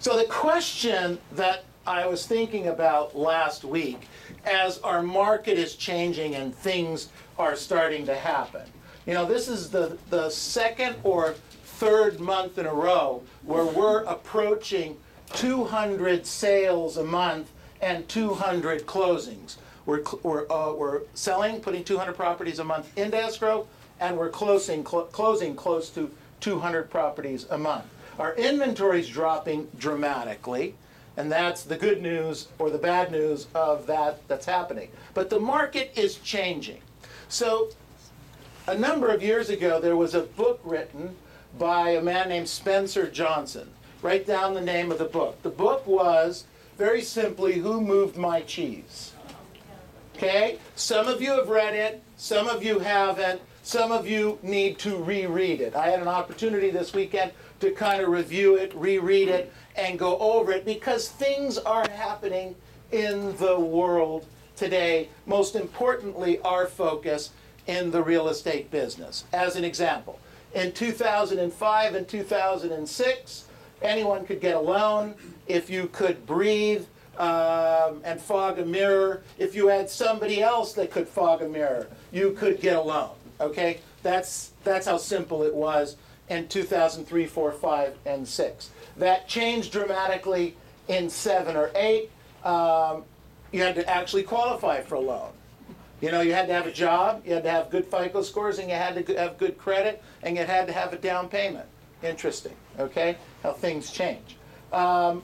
So the question that I was thinking about last week, as our market is changing and things are starting to happen, this is the second or third month in a row where we're approaching 200 sales a month and 200 closings. We're selling, putting 200 properties a month into escrow, and we're closing close to 200 properties a month. Our inventory's dropping dramatically, and that's the good news or the bad news of that's happening. But the market is changing. So a number of years ago, there was a book written by a man named Spencer Johnson. Write down the name of the book. The book was, very simply, Who Moved My Cheese? Okay? Some of you have read it, some of you haven't, some of you need to reread it. I had an opportunity this weekend to kind of review it, reread it, and go over it, because things are happening in the world today. Most importantly, our focus in the real estate business. As an example, in 2005 and 2006, anyone could get a loan if you could breathe and fog a mirror. If you had somebody else that could fog a mirror, you could get a loan. Okay, that's how simple it was in 2003, 4, 5, and 6. That changed dramatically in 7 or 8. You had to actually qualify for a loan. You had to have a job, you had to have good FICO scores, and you had to have good credit, and you had to have a down payment. Interesting, okay, how things change. In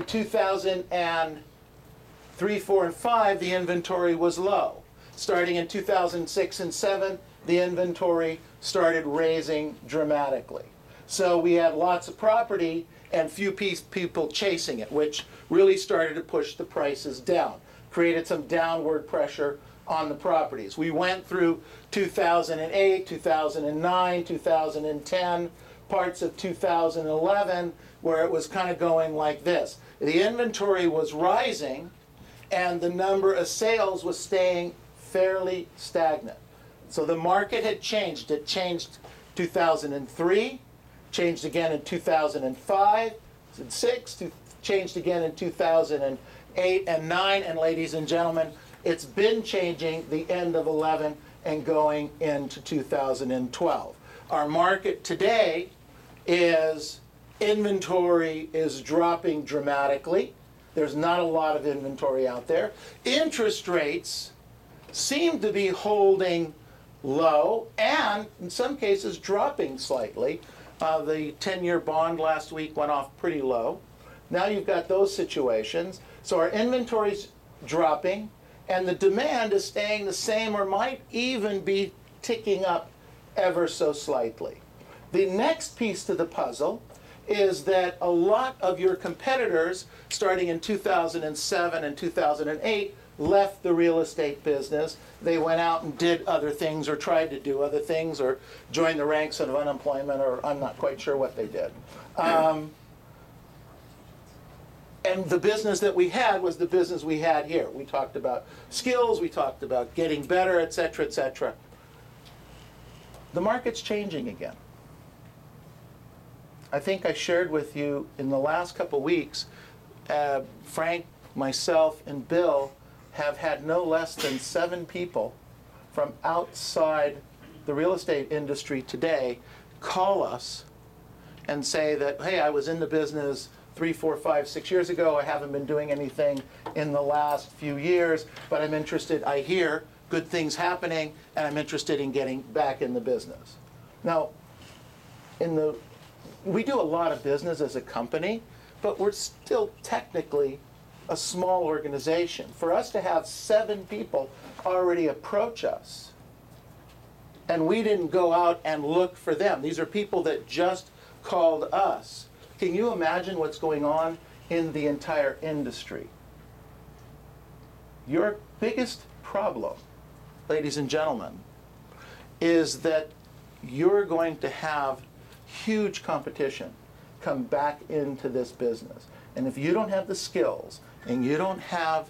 2003, 4, and 5, the inventory was low. Starting in 2006 and 7, the inventory started raising dramatically. So we had lots of property and few people chasing it, which really started to push the prices down, created some downward pressure on the properties. We went through 2008, 2009, 2010, parts of 2011, where it was kind of going like this. The inventory was rising, and the number of sales was staying fairly stagnant. So the market had changed. It changed 2003, changed again in 2005, and 6, changed again in 2008 and 9, and ladies and gentlemen, it's been changing the end of 11 and going into 2012. Our market today is, inventory is dropping dramatically. There's not a lot of inventory out there. Interest rates seem to be holding low and, in some cases, dropping slightly. The 10-year bond last week went off pretty low. Now you've got those situations. So our inventory's dropping, and the demand is staying the same or might even be ticking up ever so slightly. The next piece to the puzzle is that a lot of your competitors, starting in 2007 and 2008, left the real estate business. They went out and did other things, or tried to do other things, or joined the ranks of unemployment, or I'm not quite sure what they did. And the business that we had was the business we had here. We talked about skills, we talked about getting better, et cetera, et cetera. The market's changing again. I think I shared with you in the last couple weeks, Frank, myself, and Bill have had no less than 7 people from outside the real estate industry today call us and say that, hey, I was in the business 3, 4, 5, 6 years ago. I haven't been doing anything in the last few years, but I'm interested. I hear good things happening, and I'm interested in getting back in the business. Now, we do a lot of business as a company, but we're still technically a small organization. For us to have 7 people already approach us, and we didn't go out and look for them. These are people that just called us. Can you imagine what's going on in the entire industry? Your biggest problem, ladies and gentlemen, is that you're going to have huge competition come back into this business. And if you don't have the skills, and you don't have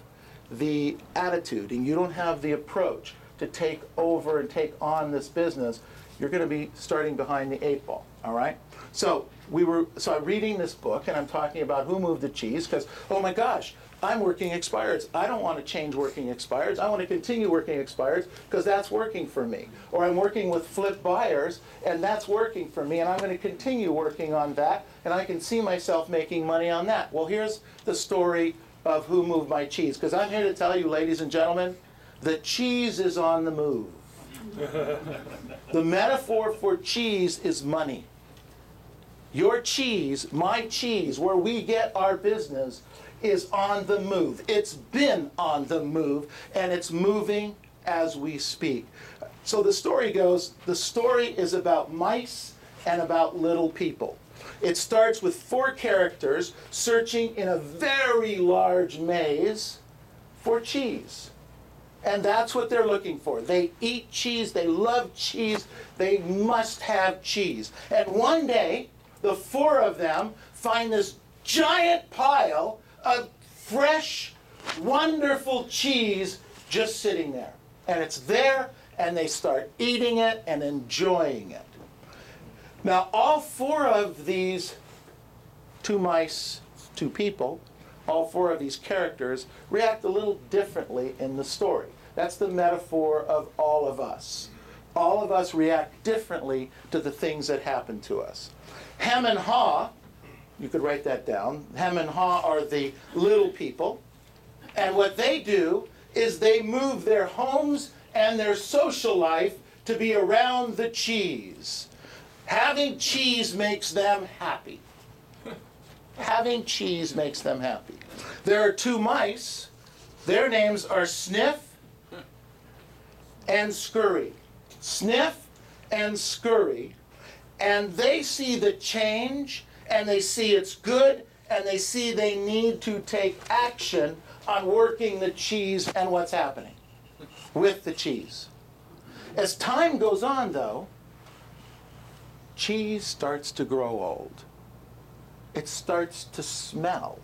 the attitude, and you don't have the approach to take over and take on this business, you're going to be starting behind the 8 ball. All right? So I'm reading this book, and I'm talking about who moved the cheese, because, oh my gosh, I'm working expireds. I don't want to change working expireds. I want to continue working expireds because that's working for me. Or I'm working with flip buyers, and that's working for me, and I'm going to continue working on that, and I can see myself making money on that. Well, here's the story of who moved my cheese, because I'm here to tell you, ladies and gentlemen, the cheese is on the move. The metaphor for cheese is money. Your cheese, my cheese, where we get our business, is on the move. It's been on the move, and it's moving as we speak. So the story goes, the story is about mice and about little people. It starts with 4 characters searching in a very large maze for cheese. And that's what they're looking for. They eat cheese, they love cheese, they must have cheese. And one day, the 4 of them find this giant pile of fresh, wonderful cheese just sitting there. And it's there, and they start eating it and enjoying it. Now, all 4 of these 2 mice, 2 people, all 4 of these characters react a little differently in the story. That's the metaphor of all of us. All of us react differently to the things that happen to us. Hem and haw, you could write that down. Hem and haw are the little people. And what they do is they move their homes and their social life to be around the cheese. Having cheese makes them happy. Having cheese makes them happy. There are 2 mice. Their names are Sniff and Scurry. Sniff and Scurry. And they see the change, and they see it's good, and they see they need to take action on working the cheese and what's happening with the cheese. As time goes on, though, cheese starts to grow old. It starts to smell.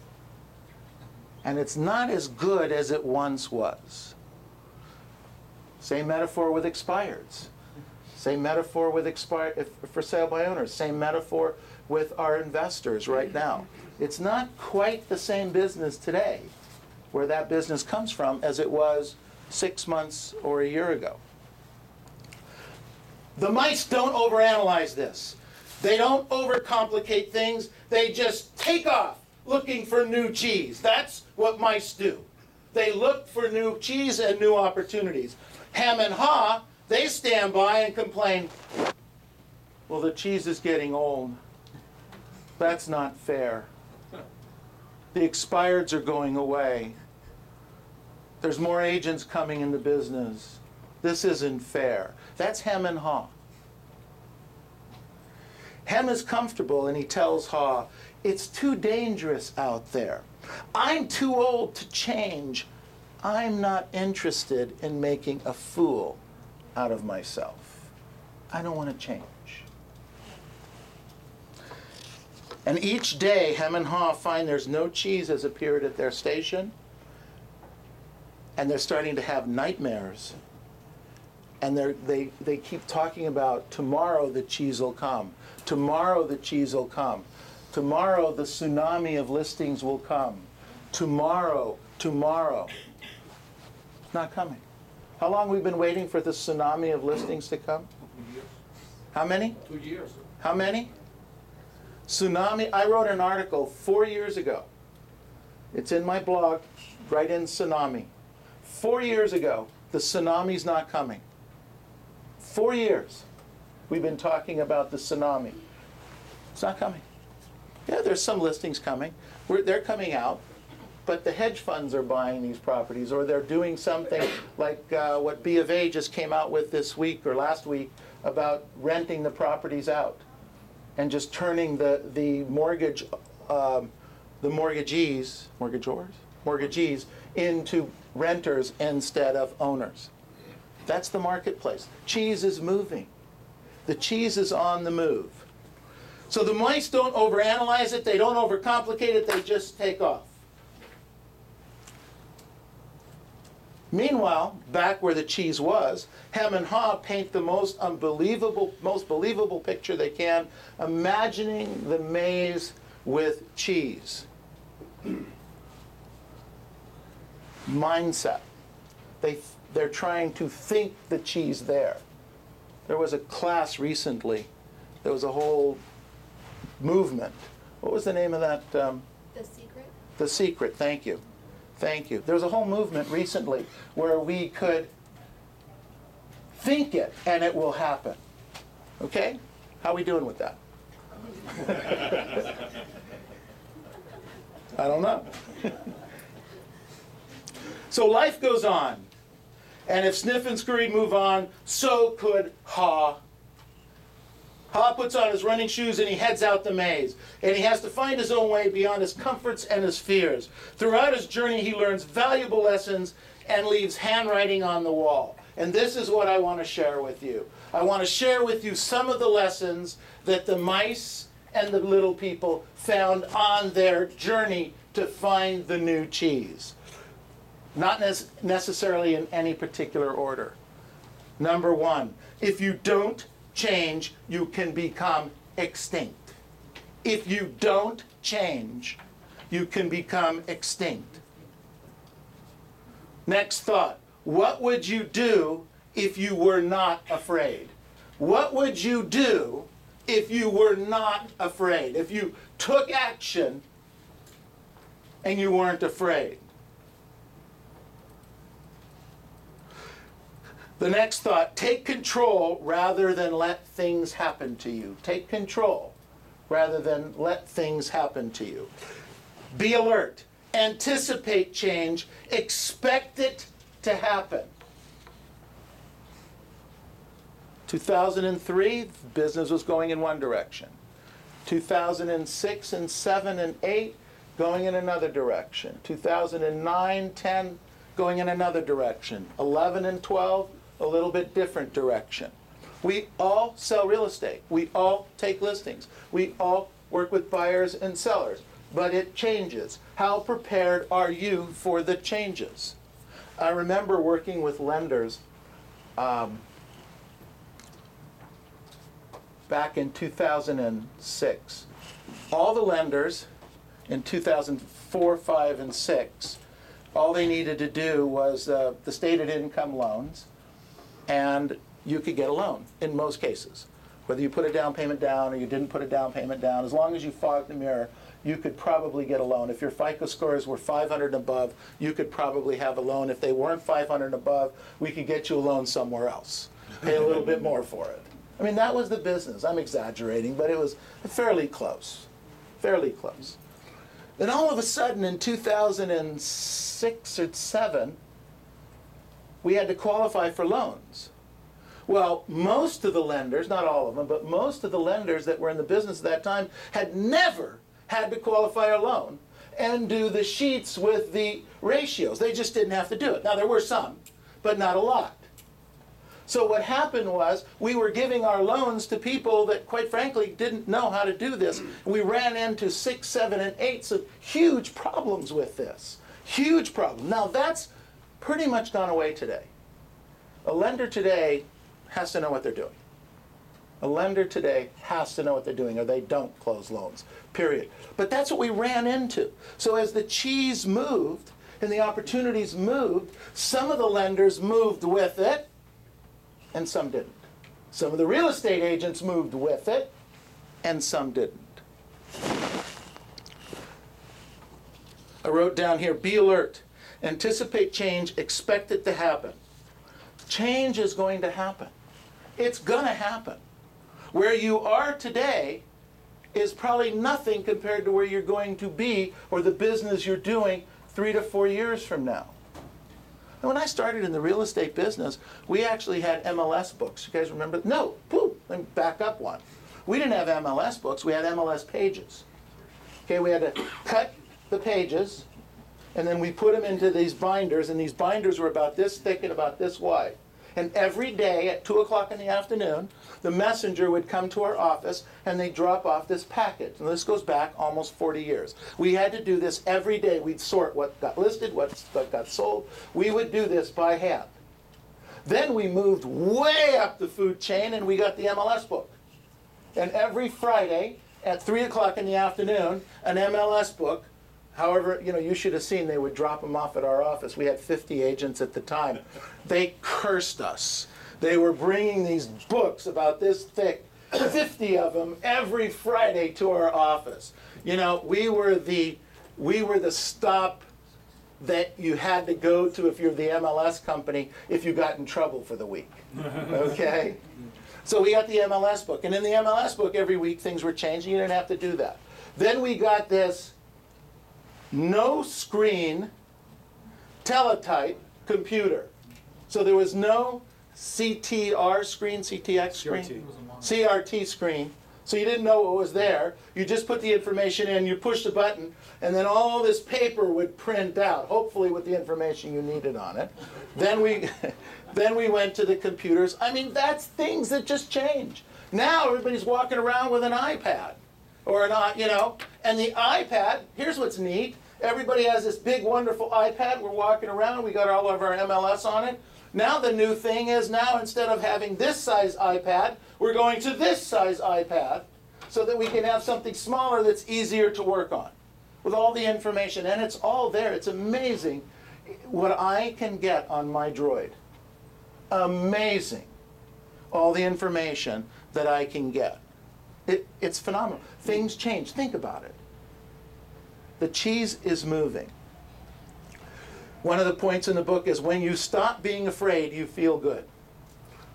And it's not as good as it once was. Same metaphor with expireds. Same metaphor with for sale by owners. Same metaphor with our investors right now. It's not quite the same business today, where that business comes from, as it was 6 months or a year ago. The mice don't overanalyze this. They don't overcomplicate things. They just take off looking for new cheese. That's what mice do. They look for new cheese and new opportunities. Hem and haw, they stand by and complain, well, the cheese is getting old. That's not fair. The expireds are going away. There's more agents coming into business. This isn't fair. That's hem and haw. Hem is comfortable, and he tells haw, it's too dangerous out there. I'm too old to change. I'm not interested in making a fool out of myself. I don't want to change. And each day, hem and haw find there's no cheese has appeared at their station, and they're starting to have nightmares. And they keep talking about tomorrow the cheese will come. Tomorrow the cheese will come. Tomorrow the tsunami of listings will come. Tomorrow, tomorrow. Not coming. How long have we been waiting for the tsunami of listings to come? 2 years. How many? 2 years. How many? Tsunami, I wrote an article 4 years ago. It's in my blog, right in tsunami. 4 years ago, the tsunami's not coming. 4 years we've been talking about the tsunami. It's not coming. Yeah, there's some listings coming. They're coming out, but the hedge funds are buying these properties, or they're doing something like what B of A just came out with this week or last week about renting the properties out and just turning the mortgagees into renters instead of owners. That's the marketplace. Cheese is moving. The cheese is on the move. So the mice don't overanalyze it, they don't overcomplicate it, they just take off. Meanwhile, back where the cheese was, Hem and Haw paint the most believable picture they can, imagining the maze with cheese. Mindset. They're trying to think the cheese there. There was a class recently. There was a whole movement. What was the name of that? The Secret? The Secret, thank you. Thank you. There was a whole movement recently where we could think it and it will happen. Okay? How are we doing with that? I don't know. So life goes on. And if Sniff and Scurry move on, so could Haw. Haw puts on his running shoes and he heads out the maze. And he has to find his own way beyond his comforts and his fears. Throughout his journey, he learns valuable lessons and leaves handwriting on the wall. And this is what I want to share with you. I want to share with you some of the lessons that the mice and the little people found on their journey to find the new cheese. Not necessarily in any particular order. Number one, if you don't change, you can become extinct. If you don't change, you can become extinct. Next thought, what would you do if you were not afraid? What would you do if you were not afraid? If you took action and you weren't afraid? The next thought, take control rather than let things happen to you. Take control rather than let things happen to you. Be alert. Anticipate change. Expect it to happen. 2003, business was going in one direction. 2006 and 7 and 8, going in another direction. 2009, 10, going in another direction. 11 and 12, a little bit different direction. We all sell real estate. We all take listings. We all work with buyers and sellers. But it changes. How prepared are you for the changes? I remember working with lenders back in 2006. All the lenders in 2004, 5, and 6, all they needed to do was the stated income loans, and you could get a loan in most cases. Whether you put a down payment down or you didn't put a down payment down, as long as you fogged the mirror, you could probably get a loan. If your FICO scores were 500 and above, you could probably have a loan. If they weren't 500 and above, we could get you a loan somewhere else. Pay a little bit more for it. I mean, that was the business. I'm exaggerating, but it was fairly close. Fairly close. Then all of a sudden in 2006 or 7, we had to qualify for loans. Well, most of the lenders, not all of them, but most of the lenders that were in the business at that time had never had to qualify a loan and do the sheets with the ratios. They just didn't have to do it. Now, there were some, but not a lot. So what happened was we were giving our loans to people that, quite frankly, didn't know how to do this. We ran into 6, 7, and 8 some huge problems with this. Huge problem. Now, that's pretty much gone away today. A lender today has to know what they're doing. A lender today has to know what they're doing, or they don't close loans, period. But that's what we ran into. So as the cheese moved and the opportunities moved, some of the lenders moved with it, and some didn't. Some of the real estate agents moved with it, and some didn't. I wrote down here, be alert. Anticipate change, expect it to happen. Change is going to happen. It's going to happen. Where you are today is probably nothing compared to where you're going to be or the business you're doing 3 to 4 years from now. And when I started in the real estate business, we actually had MLS books. You guys remember? No, let me back up one. We didn't have MLS books, we had MLS pages. Okay, we had to cut the pages, and then we put them into these binders, and these binders were about this thick and about this wide. And every day at 2 o'clock in the afternoon, the messenger would come to our office and they'd drop off this package. And this goes back almost 40 years. We had to do this every day. We'd sort what got listed, what got sold. We would do this by hand. Then we moved way up the food chain and we got the MLS book. And every Friday at 3 o'clock in the afternoon, an MLS book. However, you should have seen they would drop them off at our office. We had 50 agents at the time. They cursed us. They were bringing these books about this thick, 50 of them every Friday to our office. We were the stop that you had to go to if you're the MLS company if you got in trouble for the week. Okay? So we got the MLS book. And in the MLS book, every week things were changing. You didn't have to do that. Then we got this no screen teletype computer. So there was no CTR screen, CTX screen? CRT screen. So you didn't know what was there. You just put the information in, you pushed a button, and then all this paper would print out, hopefully with the information you needed on it. Then we went to the computers. I mean, that's things that just change. Now everybody's walking around with an iPad. Or and the iPad, here's what's neat. Everybody has this big, wonderful iPad. We're walking around. We got all of our MLS on it. Now the new thing is instead of having this size iPad, we're going to this size iPad so that we can have something smaller that's easier to work on with all the information. And it's all there. It's amazing what I can get on my Droid. Amazing. All the information that I can get. It's phenomenal. Things change. Think about it. The cheese is moving. One of the points in the book is when you stop being afraid, you feel good.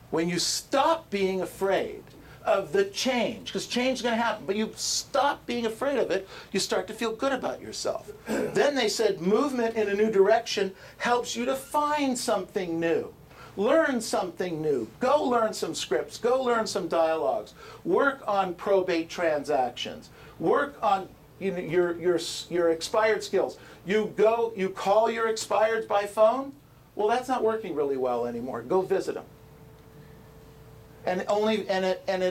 When you stop being afraid of the change, because change is going to happen, but you stop being afraid of it, you start to feel good about yourself. Then they said movement in a new direction helps you to find something new. Learn something new. Go learn some scripts. Go learn some dialogues. Work on probate transactions. Work on your expired skills. You call your expireds by phone. Well, that's not working really well anymore. Go visit them. And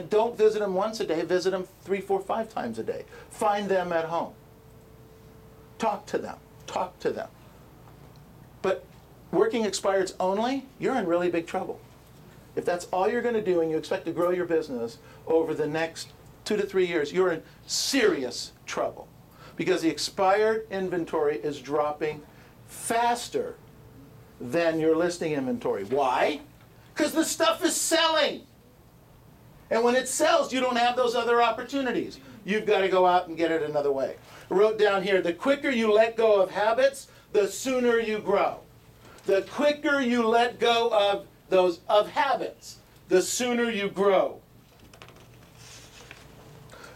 don't visit them once a day. Visit them 3, 4, 5 times a day. Find them at home. Talk to them. Talk to them. But working expireds only, you're in really big trouble. If that's all you're going to do and you expect to grow your business over the next 2 to 3 years, you're in serious trouble. Because the expired inventory is dropping faster than your listing inventory. Why? Because the stuff is selling. And when it sells, you don't have those other opportunities. You've got to go out and get it another way. I wrote down here, the quicker you let go of habits, the sooner you grow. The quicker you let go of habits, the sooner you grow.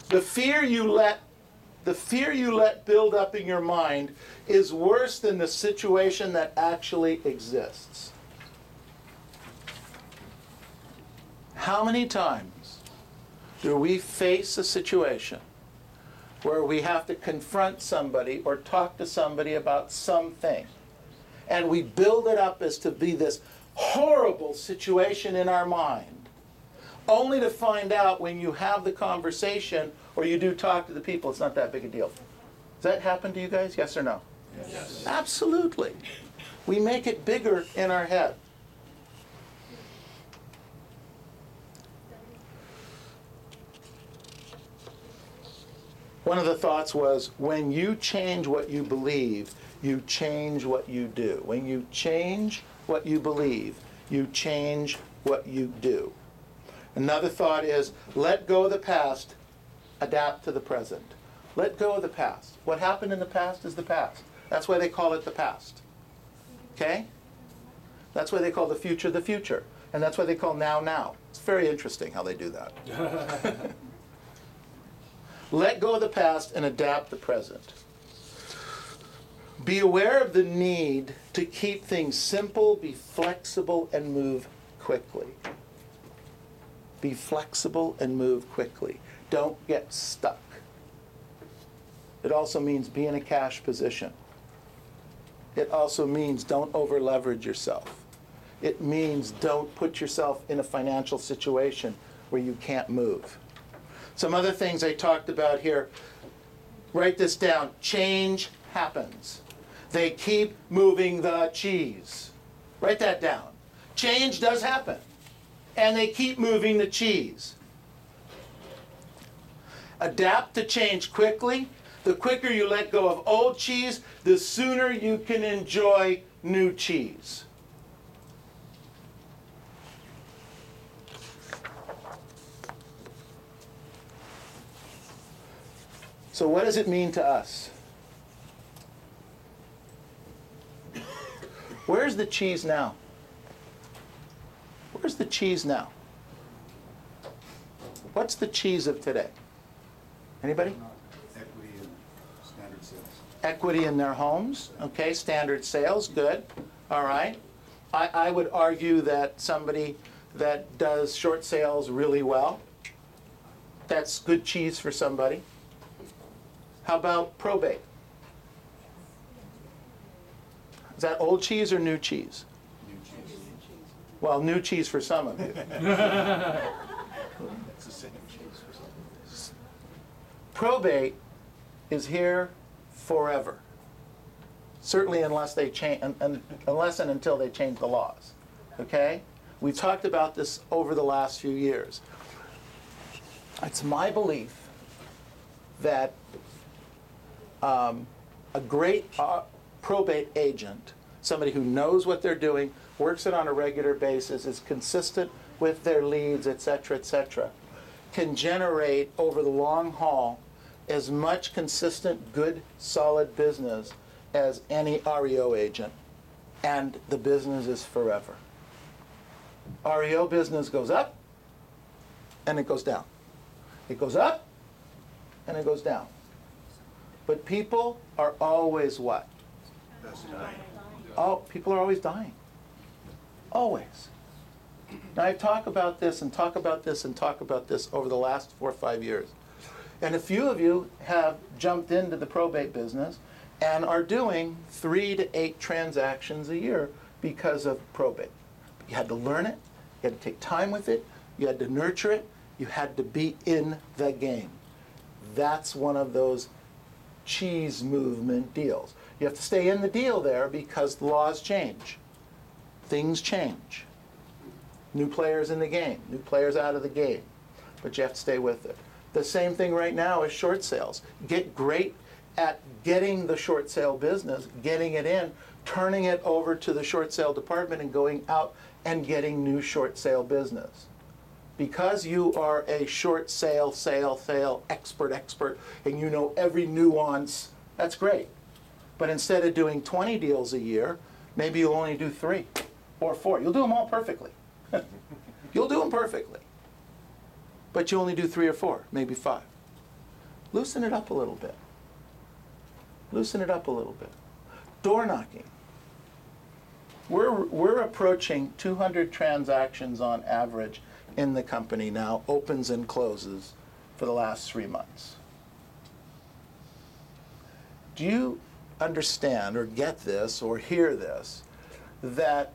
The fear you let build up in your mind is worse than the situation that actually exists. How many times do we face a situation where we have to confront somebody or talk to somebody about something, and we build it up as to be this horrible situation in our mind, only to find out when you have the conversation or you do talk to the people, it's not that big a deal. Does that happen to you guys? Yes or no? Yes. Absolutely. We make it bigger in our head. One of the thoughts was, when you change what you believe, you change what you do. When you change what you believe, you change what you do. Another thought is, let go of the past, adapt to the present. Let go of the past. What happened in the past is the past. That's why they call it the past. Okay? That's why they call the future. And that's why they call now. It's very interesting how they do that. Let go of the past and adapt the present. Be aware of the need to keep things simple, be flexible, and move quickly. Be flexible and move quickly. Don't get stuck. It also means be in a cash position. It also means don't over leverage yourself. It means don't put yourself in a financial situation where you can't move. Some other things I talked about here. Write this down. Change happens. They keep moving the cheese. Write that down. Change does happen. And they keep moving the cheese. Adapt to change quickly. The quicker you let go of old cheese, the sooner you can enjoy new cheese. So what does it mean to us? Where's the cheese now? Where's the cheese now? What's the cheese of today? Anybody? Equity and standard sales. Equity in their homes. Okay, standard sales, good. All right. I would argue that somebody that does short sales really well, that's good cheese for somebody. How about probate? Is that old cheese or new cheese? New cheese. Well, new cheese for some of you. It's the same cheese for some. Probate is here forever. Certainly unless they change, unless and until they change the laws. Okay? We've talked about this over the last few years. It's my belief that a great probate agent, somebody who knows what they're doing, works it on a regular basis, is consistent with their leads, etc., can generate over the long haul as much consistent, good, solid business as any REO agent, and the business is forever. REO business goes up and it goes down. It goes up and it goes down. But people are always what? Oh, people are always dying. Always. Now I talk about this and talk about this and talk about this over the last 4 or 5 years. And a few of you have jumped into the probate business and are doing 3 to 8 transactions a year because of probate. You had to learn it, you had to take time with it, you had to nurture it, you had to be in the game. That's one of those cheese movement deals. You have to stay in the deal there because the laws change. Things change. New players in the game, new players out of the game. But you have to stay with it. The same thing right now is short sales. Get great at getting the short sale business, getting it in, turning it over to the short sale department and going out and getting new short sale business. Because you are a short sale expert, and you know every nuance, that's great. But instead of doing 20 deals a year, maybe you'll only do 3 or 4. You'll do them all perfectly. You'll do them perfectly. But you only do 3 or 4, maybe 5. Loosen it up a little bit. Loosen it up a little bit. Door knocking. We're approaching 200 transactions on average in the company now, opens and closes, for the last 3 months. Do you understand or get this or hear this, that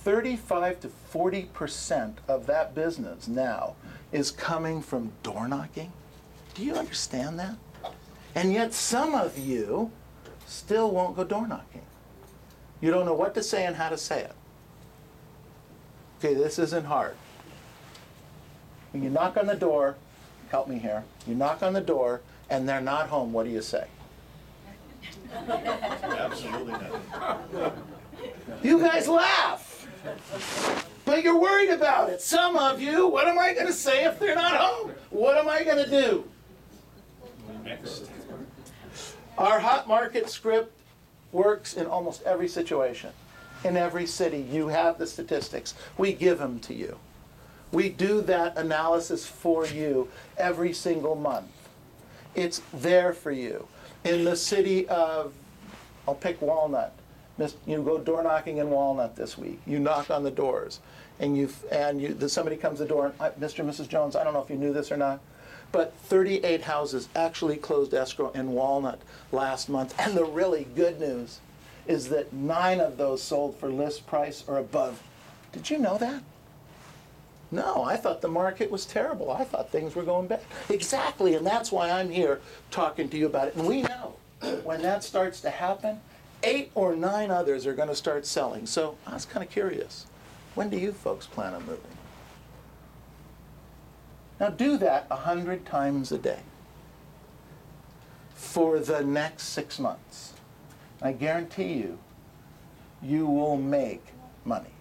35 to 40% of that business now is coming from door knocking? Do you understand that? And yet some of you still won't go door knocking. You don't know what to say and how to say it. Okay, this isn't hard. When you knock on the door, help me here, you knock on the door and they're not home, what do you say? Absolutely not. You guys laugh, but you're worried about it. Some of you, what am I going to say if they're not home? What am I going to do? Next. Our hot market script works in almost every situation. In every city, you have the statistics. We give them to you. We do that analysis for you every single month. It's there for you. In the city of, I'll pick Walnut. You go door knocking in Walnut this week. You knock on the doors, and somebody comes to the door. And, Mr. and Mrs. Jones, I don't know if you knew this or not, but 38 houses actually closed escrow in Walnut last month. And the really good news is that 9 of those sold for list price or above. Did you know that? No, I thought the market was terrible. I thought things were going bad. Exactly, and that's why I'm here talking to you about it. And we know when that starts to happen, 8 or 9 others are going to start selling. So I was kind of curious. When do you folks plan on moving? Now do that 100 times a day for the next 6 months. I guarantee you, you will make money.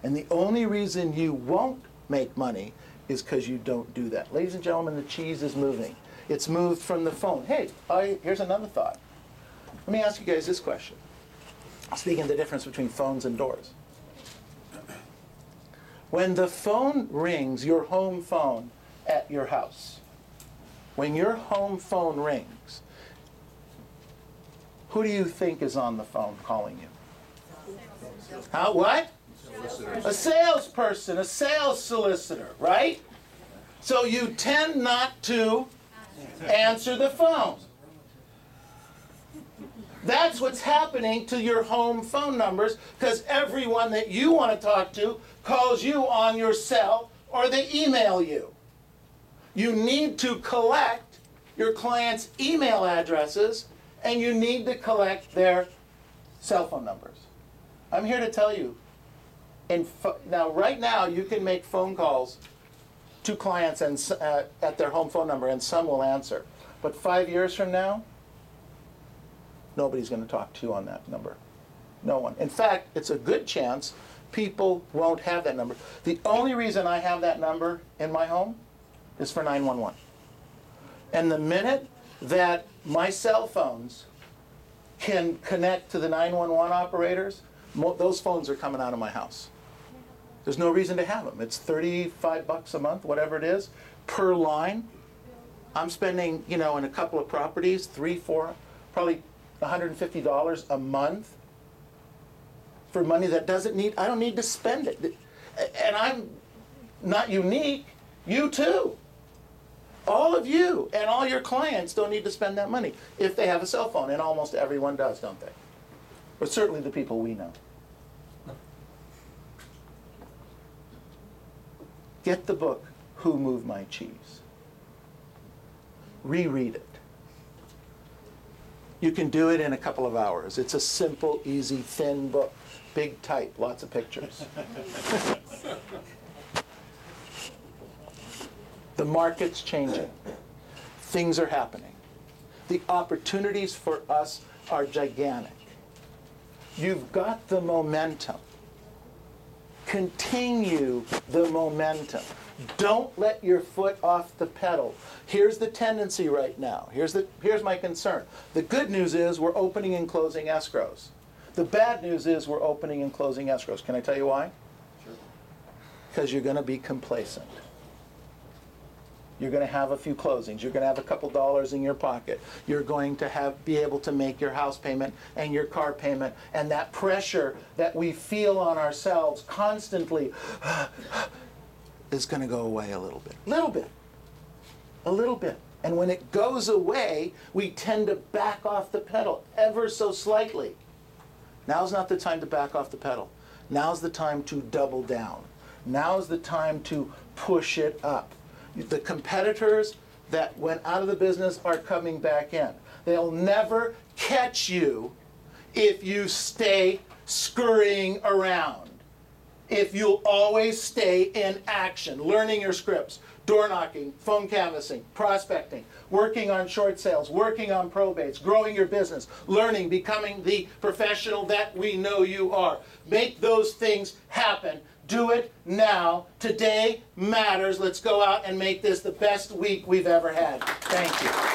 And the only reason you won't make money is because you don't do that. Ladies and gentlemen, the cheese is moving. It's moved from the phone. Hey, here's another thought. Let me ask you guys this question. Speaking of the difference between phones and doors. When the phone rings, your home phone at your house, when your home phone rings, who do you think is on the phone calling you? What? A salesperson, a sales solicitor, right? So you tend not to answer the phone. That's what's happening to your home phone numbers, because everyone that you want to talk to calls you on your cell or they email you. You need to collect your clients' email addresses and you need to collect their cell phone numbers. I'm here to tell you, now right now you can make phone calls to clients and at their home phone number and some will answer. But 5 years from now, nobody's going to talk to you on that number. No one. In fact, it's a good chance people won't have that number. The only reason I have that number in my home is for 911. And the minute that my cell phones can connect to the 911 operators, those phones are coming out of my house. There's no reason to have them. It's $35 a month, whatever it is, per line. I'm spending, in a couple of properties, 3, 4, probably $150 a month for money that I don't need to spend it. And I'm not unique, you too. All of you and all your clients don't need to spend that money if they have a cell phone, and almost everyone does, don't they? Or certainly the people we know. Get the book, Who Moved My Cheese? Reread it. You can do it in a couple of hours. It's a simple, easy, thin book. Big type, lots of pictures. The market's changing. Things are happening. The opportunities for us are gigantic. You've got the momentum. Continue the momentum. Don't let your foot off the pedal. Here's the tendency right now. Here's my concern. The good news is we're opening and closing escrows. The bad news is we're opening and closing escrows. Can I tell you why? Sure. Because you're going to be complacent. You're going to have a few closings. You're going to have a couple dollars in your pocket. You're going to be able to make your house payment and your car payment. And that pressure that we feel on ourselves constantly is going to go away a little bit. A little bit. And when it goes away, we tend to back off the pedal ever so slightly. Now's not the time to back off the pedal. Now's the time to double down. Now's the time to push it up. The competitors that went out of the business are coming back in. They'll never catch you if you stay scurrying around. If you'll always stay in action, learning your scripts, door knocking, phone canvassing, prospecting, working on short sales, working on probates, growing your business, learning, becoming the professional that we know you are. Make those things happen. Do it now. Today matters. Let's go out and make this the best week we've ever had. Thank you.